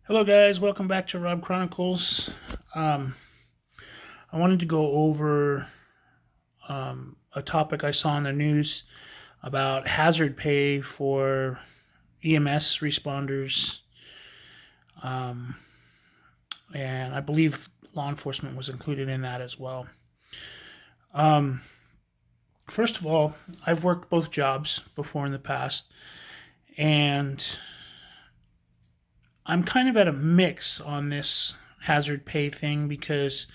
Hello, guys. Welcome back to Rob Chronicles. Um, I wanted to go over a topic I saw in the news about hazard pay for EMS responders, um, and I believe law enforcement was included in that as well. Um, First of all, I've worked both jobs before in the past, and I'm kind of at a mix on this hazard pay thing because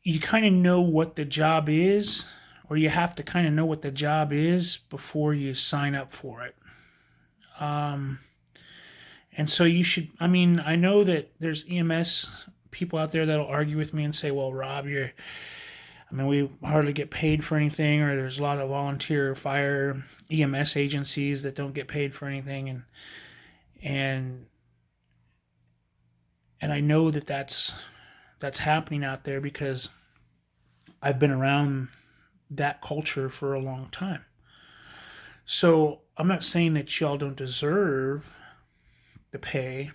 you kind of know what the job is, or you have to kind of know what the job is before you sign up for it. Um, and so you should, I mean, I know that there's EMS people out there that'll argue with me and say, well, Rob, I mean, we hardly get paid for anything, or there's a lot of volunteer fire EMS agencies that don't get paid for anything. And, and I know that that's happening out there because I've been around that culture for a long time. So I'm not saying that y'all don't deserve the pay.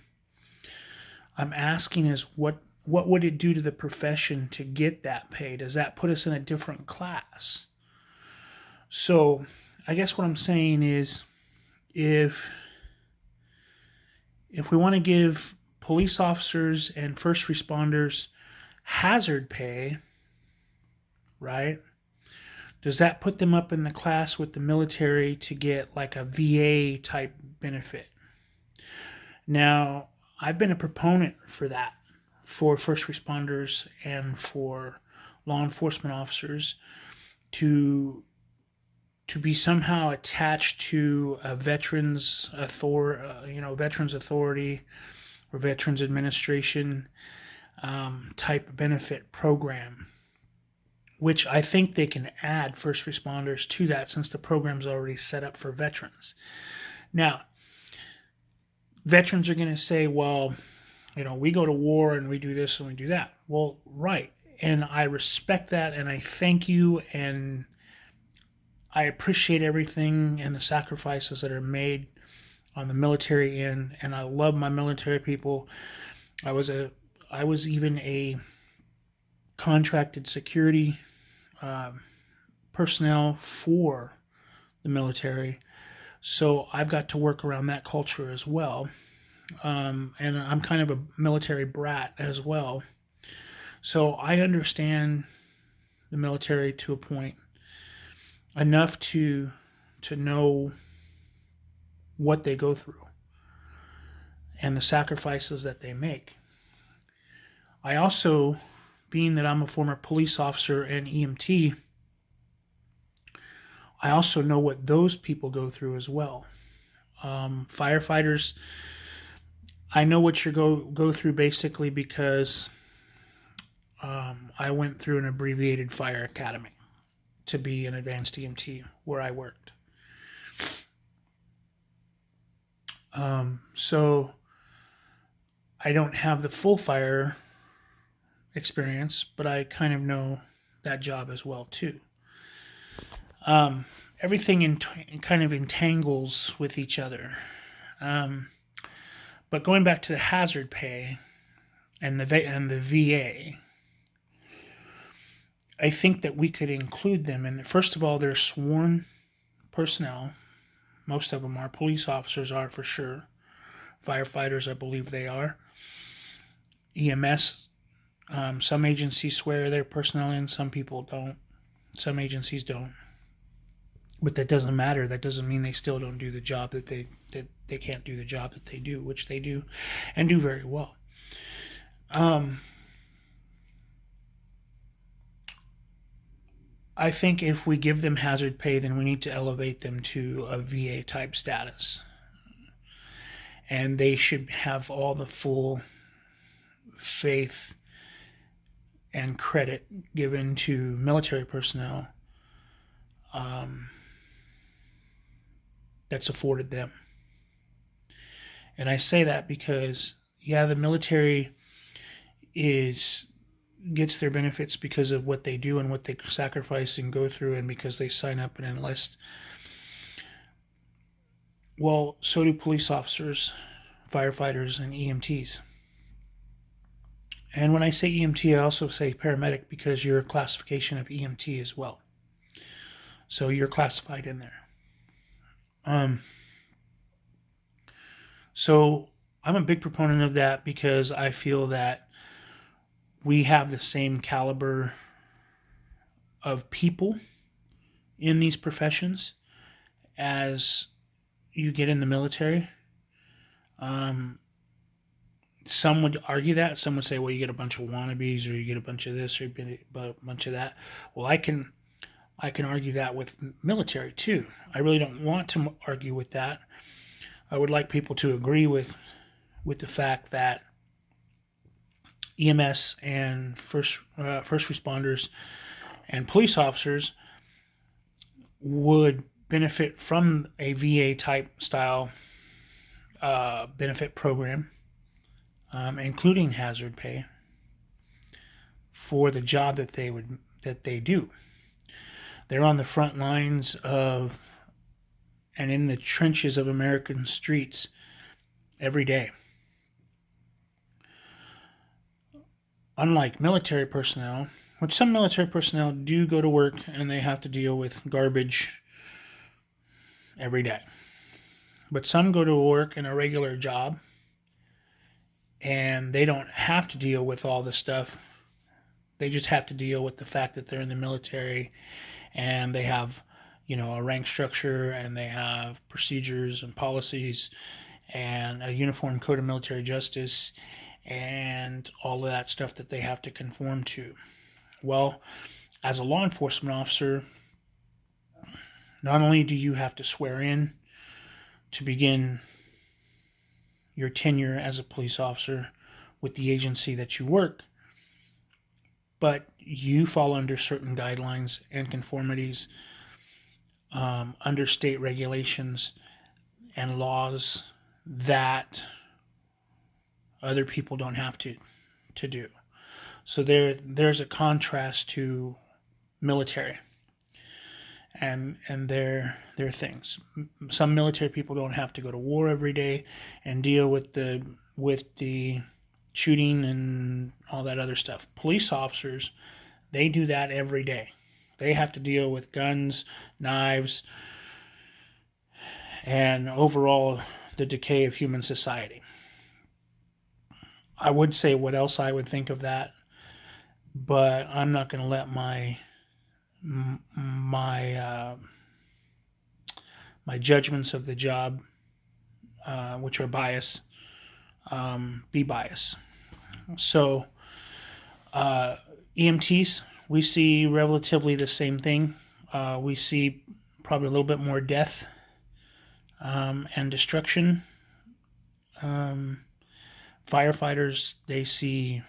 I'm asking is what would it do to the profession to get that pay? Does that put us in a different class? So I guess what I'm saying is if if we want to give police officers and first responders hazard pay, right? Does that put them up in the class with the military to get like a VA type benefit? Now, I've been a proponent for that for first responders and for law enforcement officers to be somehow attached to a veterans authority or veterans administration type benefit program, which I think they can add first responders to that since the program's already set up for veterans. Now, veterans are going to say, well, we go to war and we do this and we do that. Well, right. And I respect that and I thank you and I appreciate everything and the sacrifices that are made on the military end. And I love my military people. I was even a contracted security personnel for the military. So I've got to work around that culture as well. And I'm kind of a military brat as well. So I understand the military to a point enough to know what they go through and the sacrifices that they make. I also, being that I'm a former police officer and EMT, I also know what those people go through as well. Firefighters, I know what you go through basically because I went through an abbreviated fire academy to be an advanced EMT where I worked. So I don't have the full fire experience, but I kind of know that job as well too. Everything kind of entangles with each other. But going back to the hazard pay and the VA, I think that we could include them. And first of all, they're sworn personnel. Most of them are. Police officers are for sure. Firefighters, I believe they are. EMS, some agencies swear their personnel in, some people don't. Some agencies don't. But that doesn't matter. That doesn't mean they still don't do the job that they can't do the job that they do, which they do, and do very well. I think if we give them hazard pay, then we need to elevate them to a VA type status, and they should have all the full faith and credit given to military personnel that's afforded them. And I say that because, yeah, the military is gets their benefits because of what they do and what they sacrifice and go through, and because they sign up and enlist. Well, so do police officers, firefighters, and EMTs. And when I say EMT, I also say paramedic because you're a classification of EMT as well. So you're classified in there. Um, so I'm a big proponent of that because I feel that we have the same caliber of people in these professions as you get in the military. Um, some would argue that. Some would say, well, you get a bunch of wannabes, or you get a bunch of this, or you get a bunch of that. Well, I can argue that with military too. I really don't want to argue with that. I would like people to agree with the fact that EMS and first responders and police officers would benefit from a VA type style benefit program, including hazard pay for the job that they do. They're on the front lines of and in the trenches of American streets every day. Unlike military personnel, which some military personnel do go to work and they have to deal with garbage every day. But some go to work in a regular job and they don't have to deal with all this stuff. They just have to deal with the fact that they're in the military and they have, a rank structure and they have procedures and policies and a uniform code of military justice and all of that stuff that they have to conform to. Well, as a law enforcement officer, not only do you have to swear in to begin your tenure as a police officer with the agency that you work, but you fall under certain guidelines and conformities under state regulations and laws that other people don't have to do. So there's a contrast to military and their things. Some military people don't have to go to war every day and deal with the shooting and all that other stuff. Police officers, they do that every day. They have to deal with guns, knives, and overall the decay of human society. I would say what else I would think of that, but I'm not going to let my judgments of the job, which are biased, be biased. So EMTs, we see relatively the same thing. We see probably a little bit more death and destruction. Firefighters, they see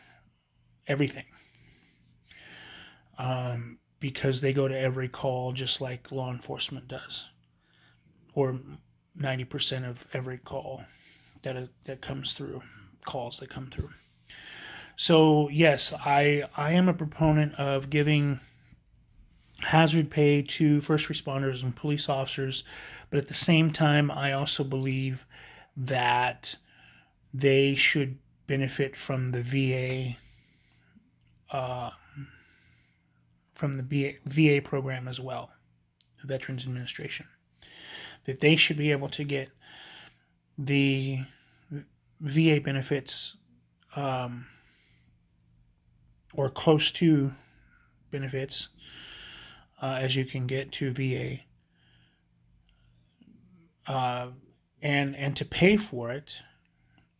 everything because they go to every call just like law enforcement does, or 90% of every call that comes through, calls that come through. So yes, I am a proponent of giving hazard pay to first responders and police officers, but at the same time, I also believe that they should benefit from the VA VA program as well, the Veterans Administration. That they should be able to get the VA benefits or close to benefits as you can get to VA, and to pay for it,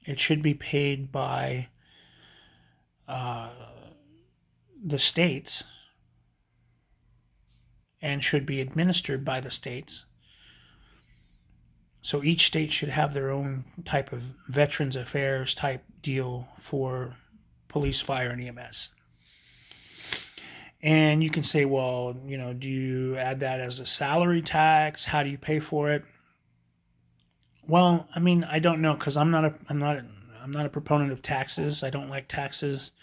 it should be paid by the states and should be administered by the states. So each state should have their own type of Veterans Affairs type deal for police, fire, and EMS. And you can say, well, do you add that as a salary tax? How do you pay for it? Well, I mean, I don't know because I'm not a proponent of taxes. I don't like taxes.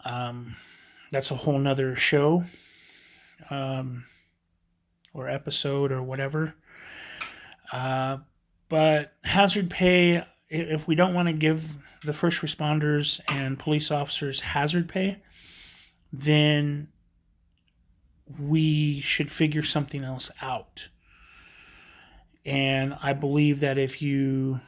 That's a whole nother show, or episode or whatever. But hazard pay, if we don't want to give the first responders and police officers hazard pay, then we should figure something else out. And I believe that if you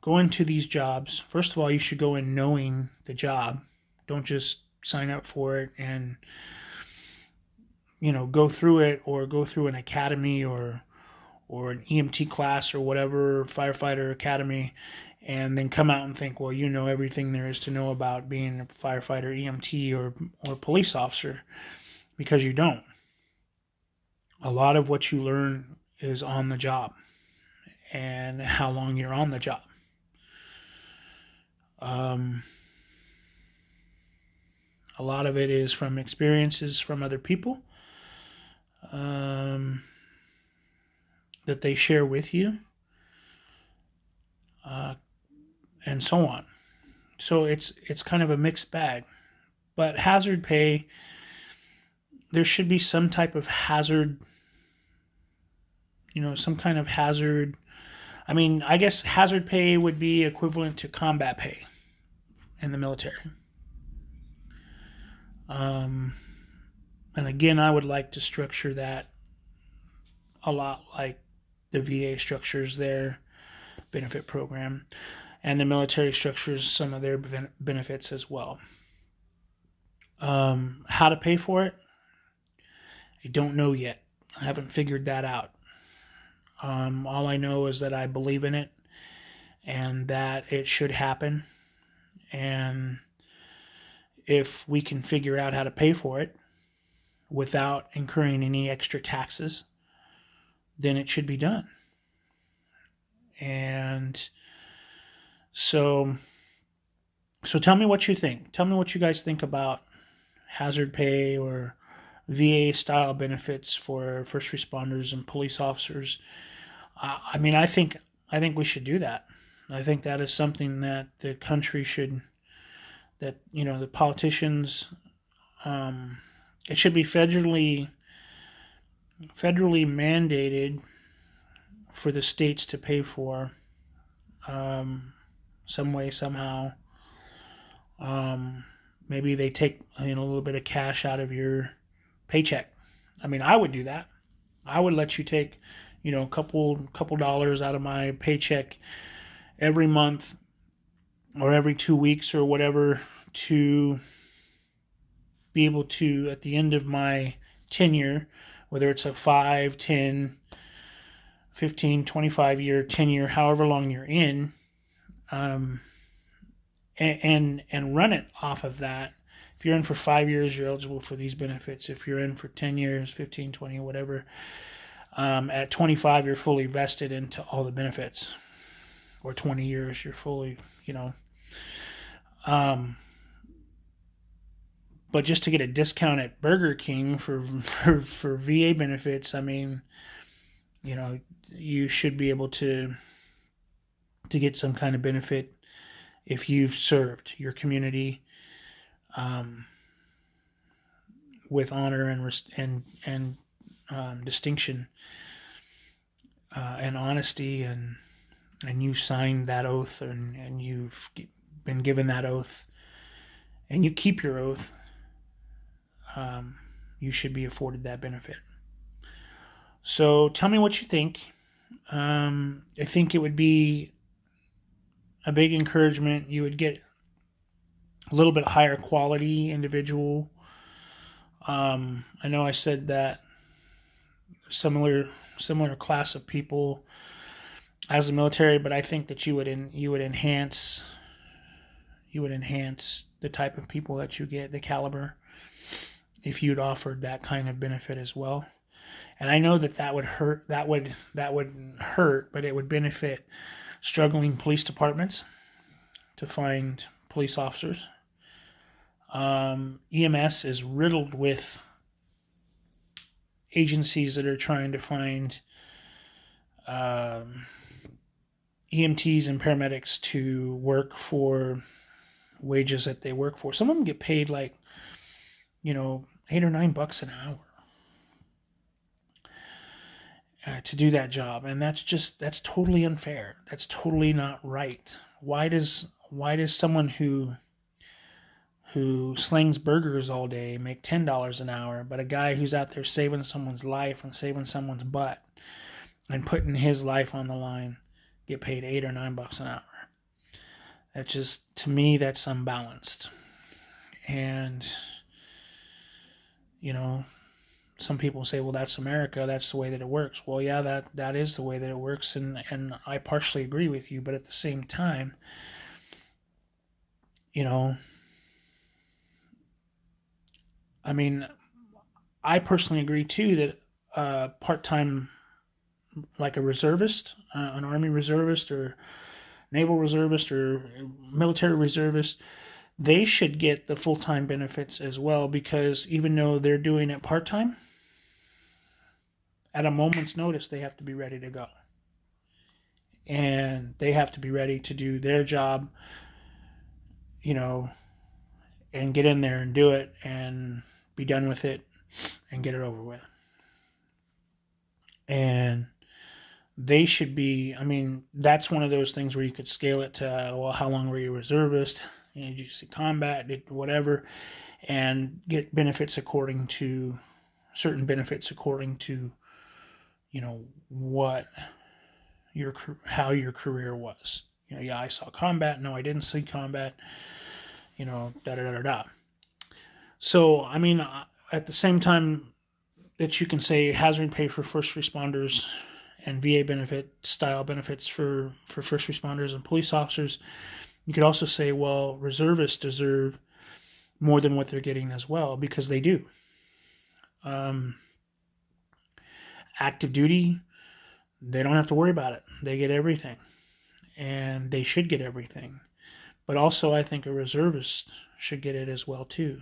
go into these jobs, first of all, you should go in knowing the job. Don't just sign up for it and, go through it, or go through an academy or an EMT class or whatever, firefighter academy, and then come out and think, well, you know everything there is to know about being a firefighter, EMT, or police officer, because you don't. A lot of what you learn is on the job and how long you're on the job. A lot of it is from experiences from other people that they share with you, and so on. So it's kind of a mixed bag. But hazard pay, there should be some type of hazard, some kind of hazard. I mean, I guess hazard pay would be equivalent to combat pay in the military. And again, I would like to structure that a lot like the VA structures their benefit program, and the military structures some of their benefits as well. How to pay for it, I don't know yet. I haven't figured that out. All I know is that I believe in it and that it should happen. And if we can figure out how to pay for it without incurring any extra taxes, then it should be done. And so tell me what you think. Tell me what you guys think about hazard pay or VA style benefits for first responders and police officers. I mean, I think we should do that. I think that is something that the country should, that, the politicians, it should be federally mandated for the states to pay for, some way, somehow. Maybe they take a little bit of cash out of your paycheck. I mean, I would do that. I would let you take, a couple dollars out of my paycheck every month or every 2 weeks or whatever, to be able to, at the end of my tenure, whether it's a 5, 10, 15, 25 year tenure, however long you're in, and run it off of that. If you're in for 5 years, you're eligible for these benefits. If you're in for 10 years, 15, 20, whatever, at 25, you're fully vested into all the benefits. Or 20 years, you're fully, but just to get a discount at Burger King for VA benefits, I mean, you should be able to get some kind of benefit if you've served your community with honor and distinction and honesty, and you signed that oath, and you've been given that oath, and you keep your oath, you should be afforded that benefit. So tell me what you think. I think it would be a big encouragement. You would get a little bit higher quality individual. I know I said that similar class of people as the military, but I think that you would enhance the type of people that you get, the caliber, if you'd offered that kind of benefit as well. And I know that would hurt. That would hurt, but it would benefit struggling police departments to find police officers. EMS is riddled with agencies that are trying to find EMTs and paramedics to work for wages that they work for. Some of them get paid like, $8 or $9 an hour. to do that job, and that's totally unfair. That's totally not right. Why does someone who slings burgers all day make $10 an hour, but a guy who's out there saving someone's life and saving someone's butt and putting his life on the line get paid $8 or $9 an hour? That just, to me, that's unbalanced. And you know, some people say, well, that's America, that's the way that it works. Well, yeah, that is the way that it works, and I partially agree with you, but at the same time, you know, I mean, I personally agree too that part-time, like a reservist, an army reservist or naval reservist or military reservist, they should get the full-time benefits as well, because even though they're doing it part-time, at a moment's notice, they have to be ready to go. And they have to be ready to do their job, you know, and get in there and do it and be done with it and get it over with. And they should be, I mean, that's one of those things where you could scale it to, well, how long were you a reservist? Did you see combat, did whatever, and get benefits according to, certain benefits according to, you know, what how your career was. You know, yeah, I saw combat. No, I didn't see combat. You know, da da da da da. So, I mean, at the same time that you can say hazard pay for first responders and VA benefit style benefits for first responders and police officers, you could also say, well, reservists deserve more than what they're getting as well, because they do. Active duty, they don't have to worry about it. They get everything, and they should get everything. But also, I think a reservist should get it as well too,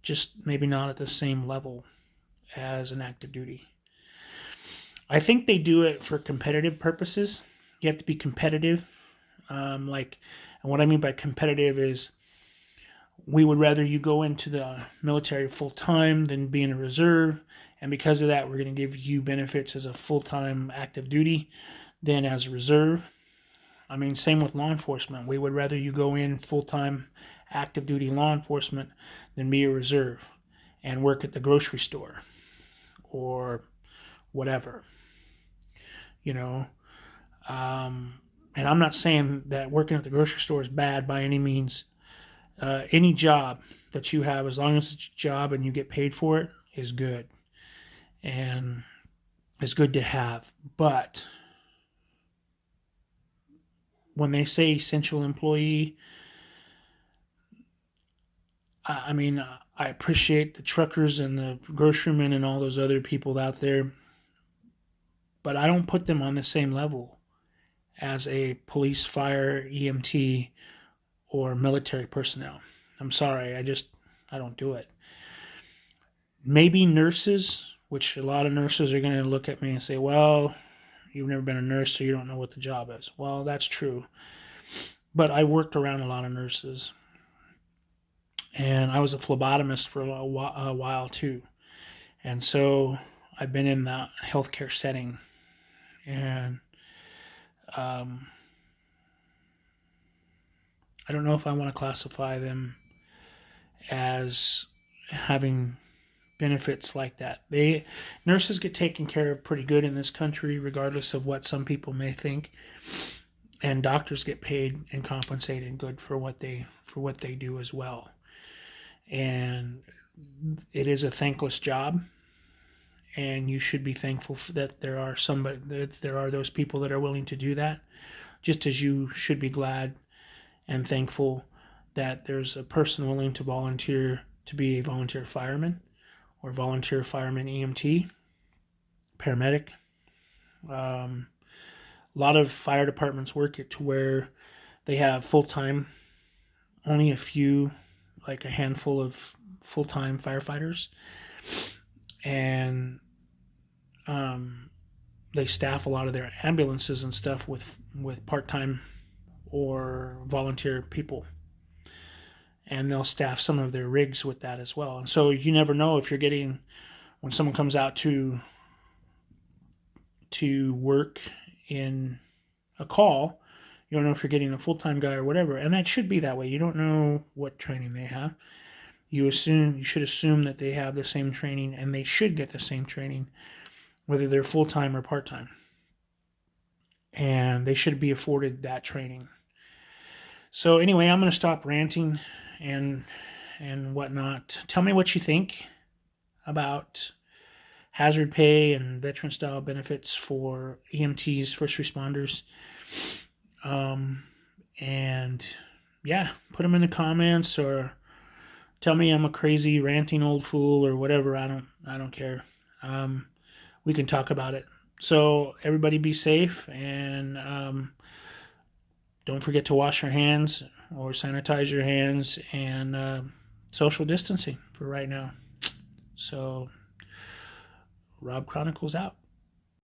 just maybe not at the same level as an active duty. I think they do it for competitive purposes. You have to be competitive. And what I mean by competitive is, we would rather you go into the military full time than be in a reserve, and because of that, we're going to give you benefits as a full-time active duty than as a reserve. I mean, same with law enforcement. We would rather you go in full-time active duty law enforcement than be a reserve and work at the grocery store or whatever, you know. And I'm not saying that working at the grocery store is bad by any means. Any job that you have, as long as it's a job and you get paid for it, is good. And it's good to have. But when they say essential employee, I mean, I appreciate the truckers and the grocerymen and all those other people out there, but I don't put them on the same level as a police, fire, EMT, or military personnel. I'm sorry, I don't do it. Maybe nurses, which a lot of nurses are going to look at me and say, well, you've never been a nurse, so you don't know what the job is. Well, that's true. But I worked around a lot of nurses. And I was a phlebotomist for a while too. And so I've been in that healthcare setting. And I don't know if I want to classify them as having benefits like that. Nurses get taken care of pretty good in this country, regardless of what some people may think. And doctors get paid and compensated good for what they do as well. And it is a thankless job, and you should be thankful that there are those people that are willing to do that, just as you should be glad and thankful that there's a person willing to volunteer to be a volunteer fireman or volunteer fireman EMT, paramedic. A lot of fire departments work it to where they have full-time, only a few, like a handful of full-time firefighters, and they staff a lot of their ambulances and stuff with part-time or volunteer people, and they'll staff some of their rigs with that as well. And so you never know if you're getting, when someone comes out to to work in a call. You don't know if you're getting a full-time guy or whatever, and that should be that way. You don't know what training they have. You should assume that they have the same training, and they should get the same training, whether they're full-time or part-time. And they should be afforded that training. So anyway, I'm going to stop ranting and whatnot. Tell me what you think about hazard pay and veteran style benefits for EMTs, first responders. And yeah, put them in the comments, or tell me I'm a crazy ranting old fool or whatever. I don't care. We can talk about it. So everybody be safe, and don't forget to wash your hands or sanitize your hands, and social distancing for right now. So Rob Chronicles out.